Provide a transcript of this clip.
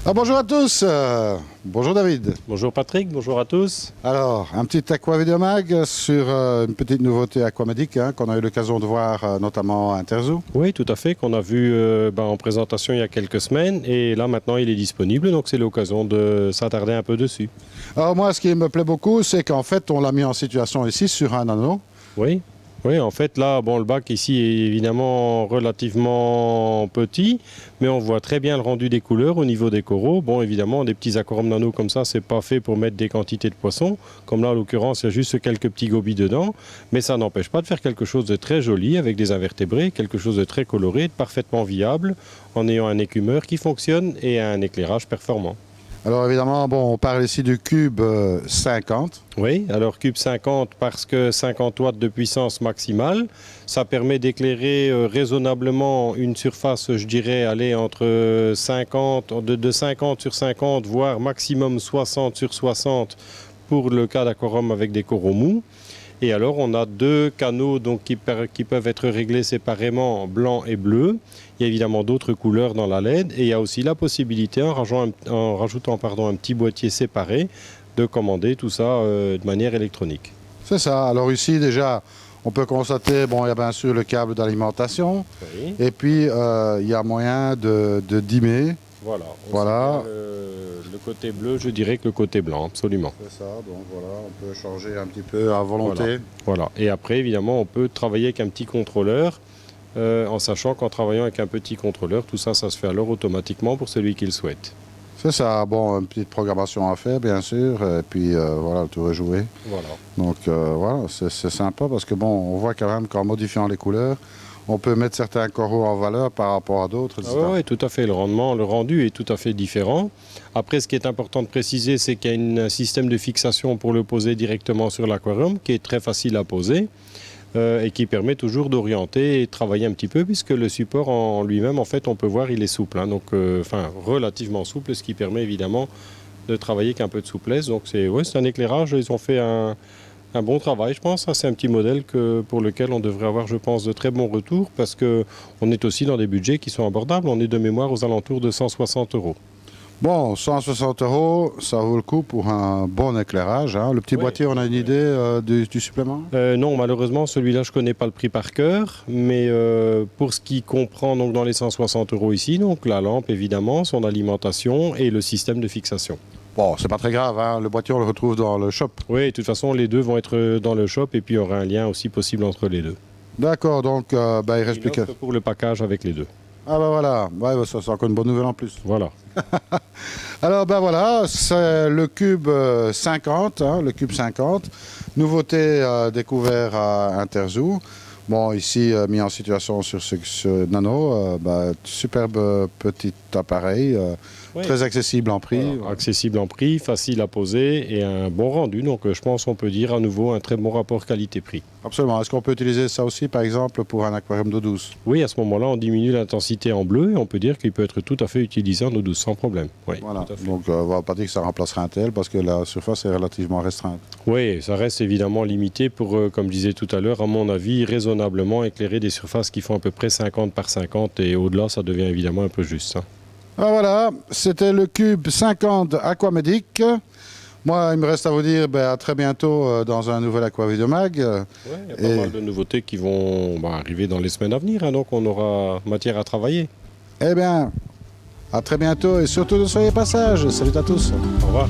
Bonjour à tous, bonjour David. Bonjour Patrick, bonjour à tous. Alors, un petit aquavideomag sur une petite nouveauté aquamédique qu'on a eu l'occasion de voir notamment à Interzoo. Oui, tout à fait, qu'on a vu en présentation il y a quelques semaines et là maintenant il est disponible, donc c'est l'occasion de s'attarder un peu dessus. Alors moi, ce qui me plaît beaucoup, c'est qu'en fait, on l'a mis en situation ici sur un anneau. Oui, en fait là, le bac ici est évidemment relativement petit, mais on voit très bien le rendu des couleurs au niveau des coraux. Bon, évidemment, des petits aquariums nano comme ça, c'est pas fait pour mettre des quantités de poissons. Comme là, en l'occurrence, il y a juste quelques petits gobies dedans, mais ça n'empêche pas de faire quelque chose de très joli avec des invertébrés, quelque chose de très coloré, de parfaitement viable, en ayant un écumeur qui fonctionne et un éclairage performant. Alors évidemment, on parle ici du cube 50. Oui, alors cube 50 parce que 50 watts de puissance maximale, ça permet d'éclairer raisonnablement une surface, je dirais, aller entre 50, de 50 sur 50, voire maximum 60 sur 60 pour le cas d'aquarium avec des coraux mous. Et alors, on a deux canaux donc, qui peuvent être réglés séparément, blanc et bleu. Il y a évidemment d'autres couleurs dans la LED. Et il y a aussi la possibilité, en rajoutant un petit boîtier séparé, de commander tout ça de manière électronique. C'est ça. Alors ici, déjà, on peut constater, il y a bien sûr le câble d'alimentation. Oui. Et puis, il y a moyen de dimmer. Voilà. Le côté bleu, je dirais que le côté blanc, absolument. C'est ça, donc voilà, on peut changer un petit peu à volonté. Voilà. Et après, évidemment, on peut travailler avec un petit contrôleur, en sachant qu'en travaillant avec un petit contrôleur, tout ça, ça se fait alors automatiquement pour celui qui le souhaite. C'est ça, une petite programmation à faire, bien sûr, et puis voilà, le tour est joué. Voilà. Donc voilà, c'est sympa parce que on voit quand même qu'en modifiant les couleurs, on peut mettre certains coraux en valeur par rapport à d'autres. Oui, tout à fait. Le rendu est tout à fait différent. Après, ce qui est important de préciser, c'est qu'il y a un système de fixation pour le poser directement sur l'aquarium, qui est très facile à poser et qui permet toujours d'orienter et de travailler un petit peu, puisque le support en lui-même, en fait, on peut voir, il est souple. Donc, relativement souple, ce qui permet évidemment de travailler avec un peu de souplesse. Donc, c'est un éclairage. Ils ont fait un bon travail, je pense. C'est un petit modèle pour lequel on devrait avoir, je pense, de très bons retours parce qu'on est aussi dans des budgets qui sont abordables. On est de mémoire aux alentours de 160 €. 160 €, ça vaut le coup pour un bon éclairage. Le petit boîtier, on a une idée du supplément? Non, malheureusement, celui-là, je ne connais pas le prix par cœur. Mais pour ce qui comprend donc, dans les 160 € ici, donc la lampe, évidemment, son alimentation et le système de fixation. C'est pas très grave, le boîtier on le retrouve dans le shop. Oui, de toute façon les deux vont être dans le shop et puis il y aura un lien aussi possible entre les deux. D'accord, donc il reste plus que... pour le package avec les deux. Ah voilà, ça c'est encore une bonne nouvelle en plus. Voilà. Alors voilà, c'est le cube 50, le cube 50, nouveauté découvert à Interzoo. Ici mis en situation sur ce nano, superbe petit appareil. Très accessible en prix. Voilà, accessible en prix, facile à poser et un bon rendu. Donc je pense qu'on peut dire à nouveau un très bon rapport qualité-prix. Absolument. Est-ce qu'on peut utiliser ça aussi par exemple pour un aquarium d'eau douce? Oui, à ce moment-là, on diminue l'intensité en bleu et on peut dire qu'il peut être tout à fait utilisé en eau douce sans problème. Oui, voilà. Donc on ne va pas dire que ça remplacera un tel parce que la surface est relativement restreinte. Oui, ça reste évidemment limité pour, comme je disais tout à l'heure, à mon avis, raisonnablement éclairer des surfaces qui font à peu près 50 par 50 et au-delà, ça devient évidemment un peu juste. Voilà, c'était le cube 50 Aquamédic. Moi, il me reste à vous dire à très bientôt dans un nouvel Aquavideomag. Il y a pas mal de nouveautés qui vont arriver dans les semaines à venir, donc on aura matière à travailler. Eh bien, à très bientôt et surtout ne soyez pas sages. Salut à tous. Au revoir.